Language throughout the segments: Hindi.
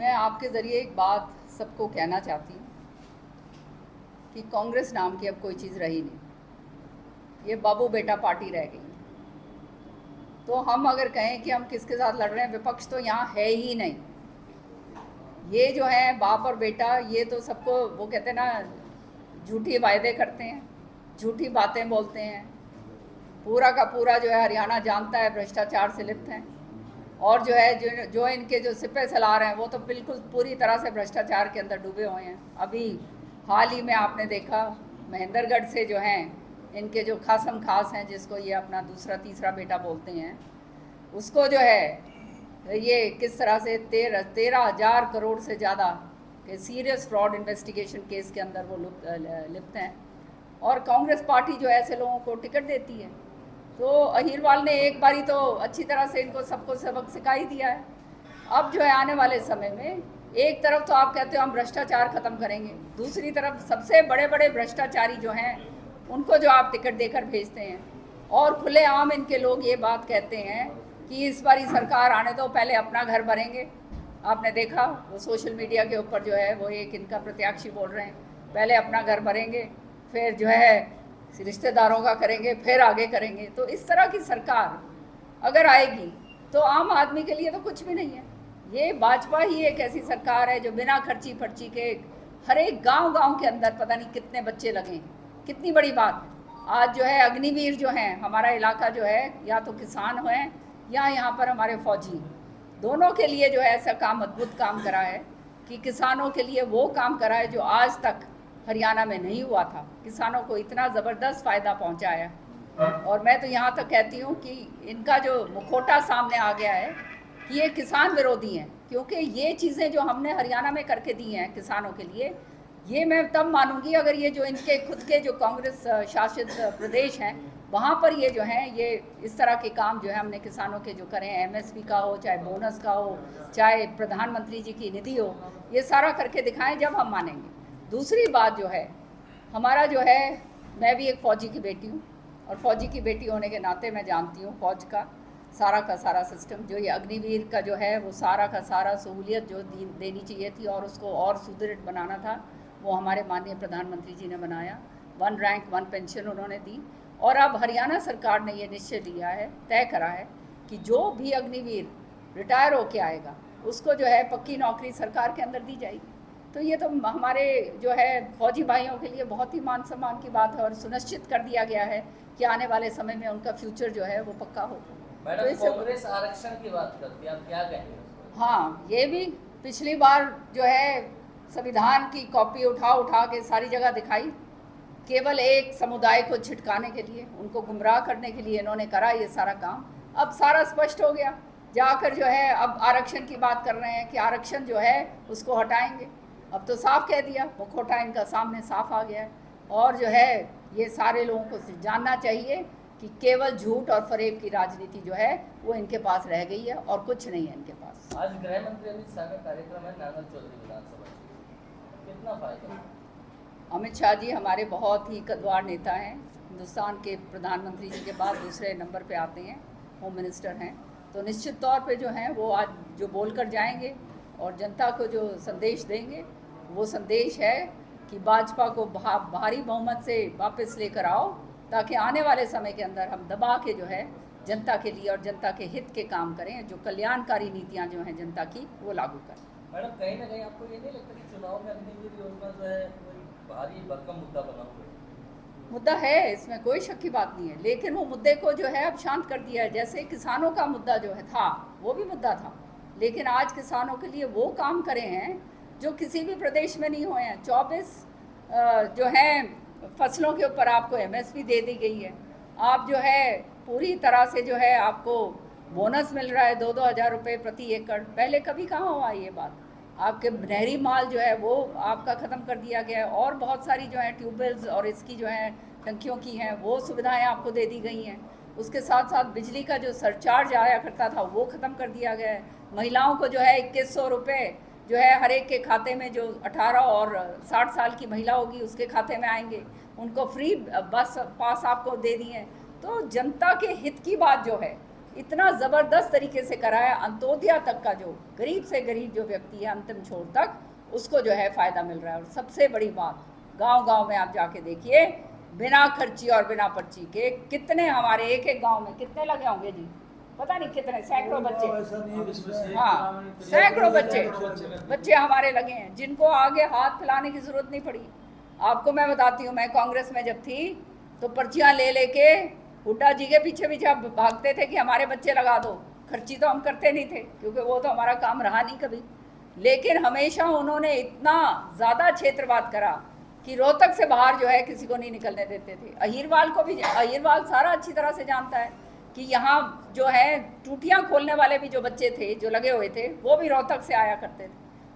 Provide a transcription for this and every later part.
मैं आपके ज़रिए एक बात सबको कहना चाहती हूँ कि कांग्रेस नाम की अब कोई चीज़ रही नहीं। ये बाबू बेटा पार्टी रह गई। तो हम अगर कहें कि हम किसके साथ लड़ रहे हैं, विपक्ष तो यहाँ है ही नहीं। ये जो है बाप और बेटा, ये तो सबको वो कहते हैं ना, झूठी वायदे करते हैं, झूठी बातें बोलते हैं। पूरा का पूरा जो है हरियाणा जानता है भ्रष्टाचार से लिप्त हैं। और जो है जो इनके जो सिपह सलार हैं वो तो बिल्कुल पूरी तरह से भ्रष्टाचार के अंदर डूबे हुए हैं। अभी हाल ही में आपने देखा महेंद्रगढ़ से जो हैं इनके जो खासम खास हैं, जिसको ये अपना दूसरा तीसरा बेटा बोलते हैं, उसको जो है ये किस तरह से 13,000 करोड़ से ज़्यादा के सीरियस फ्रॉड इन्वेस्टिगेशन केस के अंदर वो लिप्त हैं। और कांग्रेस पार्टी जो ऐसे लोगों को टिकट देती है। तो अहीरवाल ने एक बारी तो अच्छी तरह से इनको सबको सबक सिखा ही दिया है। अब जो है आने वाले समय में एक तरफ तो आप कहते हो हम भ्रष्टाचार ख़त्म करेंगे, दूसरी तरफ सबसे बड़े बड़े भ्रष्टाचारी जो हैं उनको जो आप टिकट देकर भेजते हैं। और खुलेआम इनके लोग ये बात कहते हैं कि इस बारी सरकार आने दो, पहले अपना घर भरेंगे। आपने देखा वो सोशल मीडिया के ऊपर जो है वो एक इनका प्रत्याशी बोल रहे हैं, पहले अपना घर भरेंगे, फिर जो है रिश्तेदारों का करेंगे, फिर आगे करेंगे। तो इस तरह की सरकार अगर आएगी तो आम आदमी के लिए तो कुछ भी नहीं है। ये भाजपा ही एक ऐसी सरकार है जो बिना खर्ची फर्ची के हर एक गांव के अंदर पता नहीं कितने बच्चे लगे हैं। कितनी बड़ी बात है। आज जो है अग्निवीर जो हैं, हमारा इलाका जो है या तो किसान हैं या यहाँ पर हमारे फौजी, दोनों के लिए जो है ऐसा काम, अद्भुत काम करा है कि किसानों के लिए वो काम करा है जो आज तक हरियाणा में नहीं हुआ था। किसानों को इतना ज़बरदस्त फ़ायदा पहुंचाया। और मैं तो यहाँ तक कहती हूँ कि इनका जो मुखौटा सामने आ गया है कि ये किसान विरोधी हैं, क्योंकि ये चीज़ें जो हमने हरियाणा में करके दी हैं किसानों के लिए, ये मैं तब मानूंगी अगर ये जो इनके खुद के जो कांग्रेस शासित प्रदेश हैं वहाँ पर ये जो हैं ये इस तरह के काम जो है हमने किसानों के जो करें, एमएसपी का हो, चाहे बोनस का हो, चाहे प्रधानमंत्री जी की निधि हो, ये सारा करके दिखाएं, जब हम मानेंगे। दूसरी बात जो है, हमारा जो है, मैं भी एक फ़ौजी की बेटी हूँ और फ़ौजी की बेटी होने के नाते मैं जानती हूँ फ़ौज का सारा सिस्टम। जो ये अग्निवीर का जो है वो सारा का सारा सहूलियत जो देनी चाहिए थी और उसको और सुदृढ़ बनाना था, वो हमारे माननीय प्रधानमंत्री जी ने बनाया। 1 रैंक 1 पेंशन उन्होंने दी। और अब हरियाणा सरकार ने ये निश्चय लिया है, तय करा है कि जो भी अग्निवीर रिटायर होके आएगा उसको जो है पक्की नौकरी सरकार के अंदर दी जाएगी। तो ये तो हमारे जो है फौजी भाइयों के लिए बहुत ही मान सम्मान की बात है और सुनिश्चित कर दिया गया है कि आने वाले समय में उनका फ्यूचर जो है वो पक्का होगा। मैडम, कांग्रेस आरक्षण की बात करती है, आप क्या कहेंगे? हाँ, ये भी पिछली बार जो है संविधान की कॉपी उठा के सारी जगह दिखाई, केवल एक समुदाय को छिटकाने के लिए, उनको गुमराह करने के लिए इन्होंने करा ये सारा काम। अब सारा स्पष्ट हो गया, जाकर जो है अब आरक्षण की बात कर रहे हैं कि आरक्षण जो है उसको हटाएंगे। अब तो साफ कह दिया, मुखौटा इनका सामने साफ आ गया है। और जो है ये सारे लोगों को जानना चाहिए कि केवल झूठ और फरेब की राजनीति जो है वो इनके पास रह गई है और कुछ नहीं है इनके पास। आज गृह मंत्री अमित शाह का कार्यक्रम है नांगल चौधरी विधानसभा, कितना फायदा? अमित शाह जी हमारे बहुत ही कद्दावर नेता हैं। हिंदुस्तान के प्रधानमंत्री जी के बाद दूसरे नंबर पे आते हैं, होम मिनिस्टर हैं। तो निश्चित तौर पे जो हैं वो आज जो बोल कर जाएंगे और जनता को जो संदेश देंगे, वो संदेश है कि भाजपा को भारी बहुमत से वापस लेकर आओ, ताकि आने वाले समय के अंदर हम दबा के जो है जनता के लिए और जनता के हित के काम करें, जो कल्याणकारी नीतियाँ जो हैं जनता की वो लागू करें। मैडम, कहीं ना कहीं आपको ये नहीं लगता कि चुनाव में अग्निवीर योजना जो है कोई भारी भरकम मुद्दा बना हुआ है? मुद्दा है, इसमें कोई शक की बात नहीं है, लेकिन वो मुद्दे को जो है अब शांत कर दिया है। जैसे किसानों का मुद्दा जो है था, वो भी मुद्दा था, लेकिन आज किसानों के लिए वो काम करे हैं जो किसी भी प्रदेश में नहीं हुए हैं। 24 जो है फसलों के ऊपर आपको एमएसपी दे दी गई है। आप जो है पूरी तरह से जो है आपको बोनस मिल रहा है 2-2 हज़ार रुपये प्रति एकड़। पहले कभी कहाँ हुआ ये बात। आपके नहरी माल जो है वो आपका ख़त्म कर दिया गया है और बहुत सारी जो है ट्यूबवेल्स और इसकी जो है टंकियों की हैं वो सुविधाएं आपको दे दी गई हैं। उसके साथ साथ बिजली का जो सरचार्ज आया करता था वो ख़त्म कर दिया गया है। महिलाओं को जो है 2100 रुपये जो है हर एक के खाते में, जो 18 और 60 साल की महिला होगी उसके खाते में आएंगे, उनको फ्री बस पास आपको दे दिए हैं। तो जनता के हित की बात जो है इतना ज़बरदस्त तरीके से करा है, अंत्योदया तक का जो गरीब से गरीब जो व्यक्ति है अंतिम छोर तक उसको जो है फ़ायदा मिल रहा है। और सबसे बड़ी बात, गांव-गांव में आप जाके देखिए, बिना खर्ची और बिना पर्ची के कितने हमारे एक एक गांव में कितने लगे होंगे जी, पता नहीं कितने, सैकड़ों बच्चे, हाँ सैकड़ों बच्चे हमारे लगे हैं जिनको आगे हाथ फैलाने की ज़रूरत नहीं पड़ी। आपको मैं बताती हूँ, मैं कांग्रेस में जब थी तो पर्चियाँ ले लेके हुड्डा जी के पीछे पीछे भागते थे कि हमारे बच्चे लगा दो। खर्ची तो हम करते नहीं थे क्योंकि वो तो हमारा काम रहा नहीं कभी, लेकिन हमेशा उन्होंने इतना ज़्यादा क्षेत्रवाद करा कि रोहतक से बाहर जो है किसी को नहीं निकलने देते थे। अहिरवाल को भी, अहिरवाल सारा अच्छी तरह से जानता है कि यहाँ जो है टूटियाँ खोलने वाले भी जो बच्चे थे जो लगे हुए थे वो भी रोहतक से आया करते थे।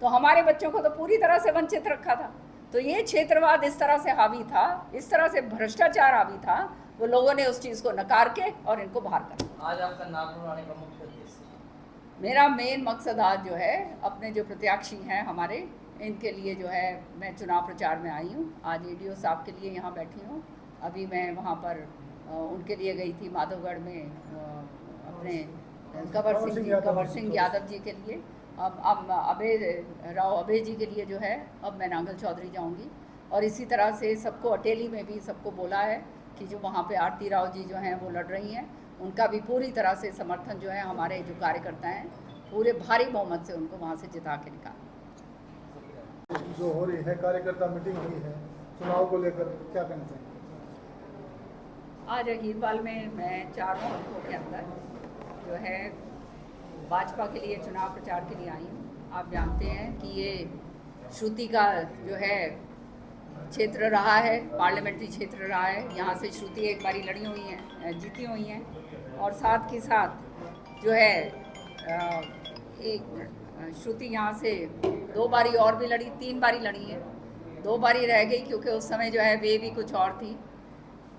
तो हमारे बच्चों को तो पूरी तरह से वंचित रखा था। तो ये क्षेत्रवाद इस तरह से हावी था, इस तरह से भ्रष्टाचार हावी था, वो लोगों ने उस चीज़ को नकार के और इनको बाहर कर। आज आपका नागपुर आने का मुख्य उद्देश्य? मेरा मेन मकसद आज जो है अपने जो प्रत्याशी हैं हमारे, इनके लिए जो है मैं चुनाव प्रचार में आई हूँ। आज एडीओ साहब के लिए यहाँ बैठी हूँ। अभी मैं वहाँ पर उनके लिए गई थी माधवगढ़ में, अपने कंवर सिंह यादव जी के लिए। अब अभय जी के लिए जो है अब मैं नांगल चौधरी जाऊंगी। और इसी तरह से सबको अटेली में भी सबको बोला है कि जो वहाँ पे आरती राव जी जो हैं वो लड़ रही हैं, उनका भी पूरी तरह से समर्थन जो है हमारे जो कार्यकर्ता हैं पूरे भारी बहुमत से उनको वहाँ से जिता के निकाल। जो हो रही है कार्यकर्ता मीटिंग हुई है चुनाव को लेकर, क्या कहना चाहिए? आज अहीरवाल में मैं 4 हल्कों के अंदर जो है भाजपा के लिए चुनाव प्रचार के लिए आई हूँ। आप जानते हैं कि ये श्रुति का जो है क्षेत्र रहा है, पार्लियामेंट्री क्षेत्र रहा है। यहाँ से श्रुति एक बारी लड़ी हुई हैं, जीती हुई हैं, और साथ के साथ जो है एक श्रुति यहाँ से 2 बारी और भी लड़ी, 3 बारी लड़ी है, 2 बारी रह गई क्योंकि उस समय जो है वे भी कुछ और थी।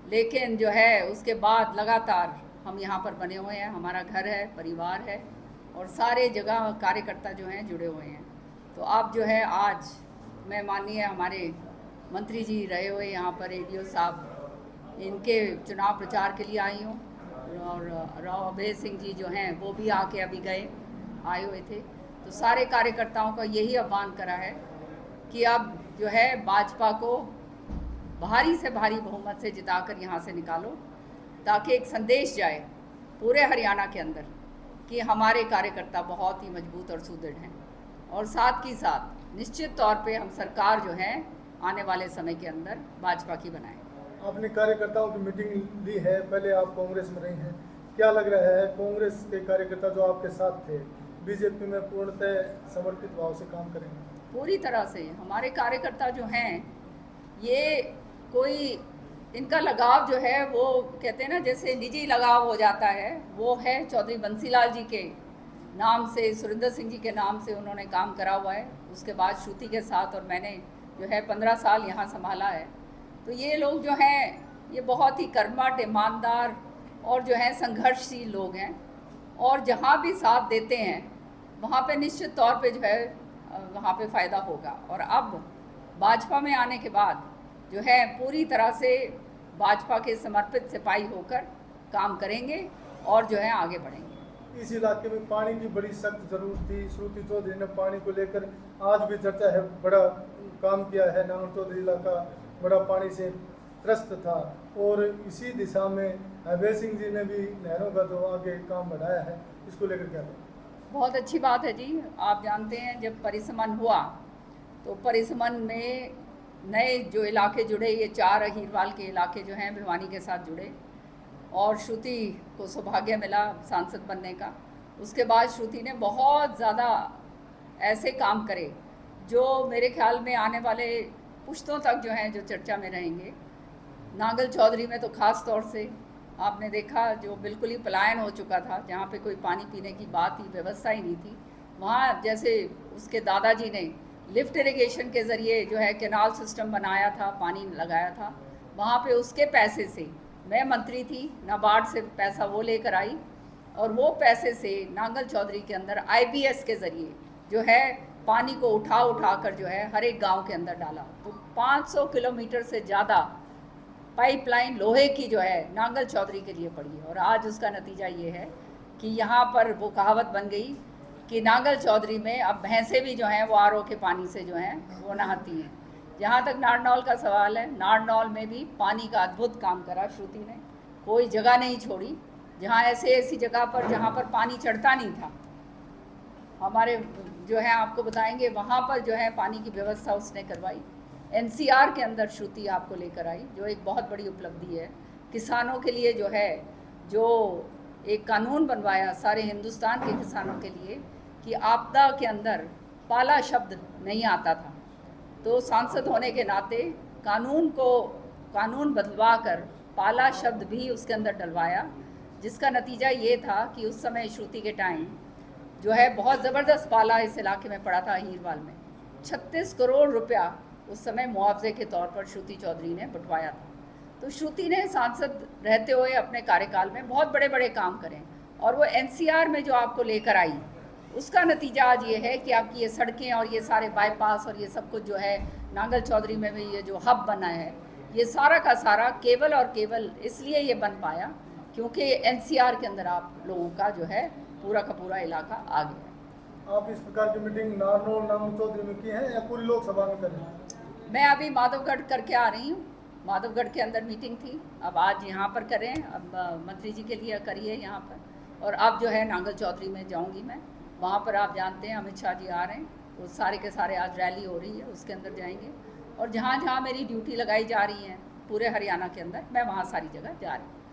लेकिन जो है उसके बाद लगातार हम यहाँ पर बने हुए हैं, हमारा घर है, परिवार है, और सारे जगह कार्यकर्ता जो हैं जुड़े हुए हैं। तो अब जो है आज मैं माननीय हमारे मंत्री जी रहे हुए यहाँ पर एडीओ साहब, इनके चुनाव प्रचार के लिए आई हूँ। और राव अभय सिंह जी जो हैं वो भी आके अभी आए हुए थे। तो सारे कार्यकर्ताओं का यही आह्वान करा है कि अब जो है भाजपा को भारी से भारी बहुमत से जिताकर यहाँ से निकालो, ताकि एक संदेश जाए पूरे हरियाणा के अंदर कि हमारे कार्यकर्ता बहुत ही मजबूत और सुदृढ़ हैं। और साथ ही साथ निश्चित तौर पे हम सरकार जो है आने वाले समय के अंदर भाजपा की बनाएं। आपने कार्यकर्ताओं की मीटिंग ली है, पहले आप कांग्रेस में रही हैं, क्या लग रहा है कांग्रेस के कार्यकर्ता जो आपके साथ थे बीजेपी में पूर्णतः समर्पित भाव से काम करेंगे? पूरी तरह से हमारे कार्यकर्ता जो हैं, ये कोई इनका लगाव जो है वो कहते हैं ना जैसे निजी लगाव हो जाता है, वो है चौधरी बंसीलाल जी के नाम से, सुरेंद्र सिंह जी के नाम से उन्होंने काम करा हुआ है। उसके बाद श्रुति के साथ, और मैंने जो है 15 साल यहाँ संभाला है। तो ये लोग जो हैं ये बहुत ही कर्मठ, ईमानदार और जो है संघर्षशील लोग हैं, और जहाँ भी साथ देते हैं वहाँ पे निश्चित तौर पे जो है वहाँ पे फ़ायदा होगा। और अब भाजपा में आने के बाद जो है पूरी तरह से भाजपा के समर्पित सिपाही होकर काम करेंगे और जो है आगे बढ़ेंगे। इस इलाके में पानी की बड़ी सख्त जरूरत थी, श्रुति चौधरी ने पानी को लेकर आज भी चर्चा है, बड़ा काम किया है। नांगल चौधरी इलाका बड़ा पानी से त्रस्त था, और इसी दिशा में अभय सिंह जी ने भी नहरों का जो आगे काम बढ़ाया है, इसको लेकर क्या करें? बहुत अच्छी बात है जी। आप जानते हैं जब परिसमन हुआ तो परिसमन में नए जो इलाके जुड़े, ये 4 अहीरवाल के इलाके जो हैं भिवानी के साथ जुड़े, और श्रुति को सौभाग्य मिला सांसद बनने का। उसके बाद श्रुति ने बहुत ज़्यादा ऐसे काम करे जो मेरे ख्याल में आने वाले पुश्तों तक जो हैं जो चर्चा में रहेंगे। नांगल चौधरी में तो ख़ास तौर से आपने देखा जो बिल्कुल ही पलायन हो चुका था, जहाँ पे कोई पानी पीने की बात ही, व्यवस्था ही नहीं थी। वहाँ जैसे उसके दादाजी ने लिफ्ट इरिगेशन के ज़रिए जो है कैनाल सिस्टम बनाया था, पानी लगाया था, वहाँ पे उसके पैसे से, मैं मंत्री थी, नाबार्ड से पैसा वो लेकर आई, और वो पैसे से नांगल चौधरी के अंदर IBS के ज़रिए जो है पानी को उठा कर जो है हर एक गांव के अंदर डाला। तो 500 किलोमीटर से ज़्यादा पाइपलाइन लोहे की जो है नांगल चौधरी के लिए पड़ी है। और आज उसका नतीजा ये है कि यहाँ पर वो कहावत बन गई कि नांगल चौधरी में अब भैंसें भी जो हैं वो आरओ के पानी से जो हैं वो नहाती हैं। जहाँ तक नारनौल का सवाल है, नारनौल में भी पानी का अद्भुत काम करा श्रुति ने, कोई जगह नहीं छोड़ी जहाँ ऐसी जगह पर जहाँ पर पानी चढ़ता नहीं था। हमारे जो है आपको बताएंगे वहाँ पर जो है पानी की व्यवस्था उसने करवाई। एनसीआर के अंदर श्रुति आपको लेकर आई, जो एक बहुत बड़ी उपलब्धि है। किसानों के लिए जो है जो एक कानून बनवाया सारे हिंदुस्तान के किसानों के लिए कि आपदा के अंदर पाला शब्द नहीं आता था, तो सांसद होने के नाते कानून बदलवा कर पाला शब्द भी उसके अंदर डलवाया, जिसका नतीजा ये था कि उस समय श्रुति के टाइम जो है बहुत ज़बरदस्त पाला इस इलाके में पड़ा था। हीरवाल में 36 करोड़ रुपया उस समय मुआवजे के तौर पर श्रुति चौधरी ने बंटवाया था। तो श्रुति ने सांसद रहते हुए अपने कार्यकाल में बहुत बड़े बड़े काम करें, और वो एनसीआर में जो आपको लेकर आई उसका नतीजा आज ये है कि आपकी ये सड़कें और ये सारे बाईपास और ये सब कुछ जो है नांगल चौधरी में भी ये जो हब बना है, ये सारा का सारा केवल और केवल इसलिए ये बन पाया क्योंकि एनसीआर के अंदर आप लोगों का जो है पूरा का पूरा इलाका आ गया। आप इस प्रकार की मीटिंग नारनौल नांगल चौधरी में की है या पूरी लोकसभा में कर रहे हैं? मैं अभी माधवगढ़ करके आ रही हूँ, माधवगढ़ के अंदर मीटिंग थी, अब आज यहाँ पर करें, अब मंत्री जी के लिए करिए यहाँ पर, और अब जो है नांगल चौधरी में जाऊँगी मैं, वहाँ पर आप जानते हैं अमित शाह जी आ रहे हैं, वो सारे के सारे आज रैली हो रही है उसके अंदर जाएंगे, और जहाँ जहाँ मेरी ड्यूटी लगाई जा रही है पूरे हरियाणा के अंदर मैं वहाँ सारी जगह जा रही हूँ।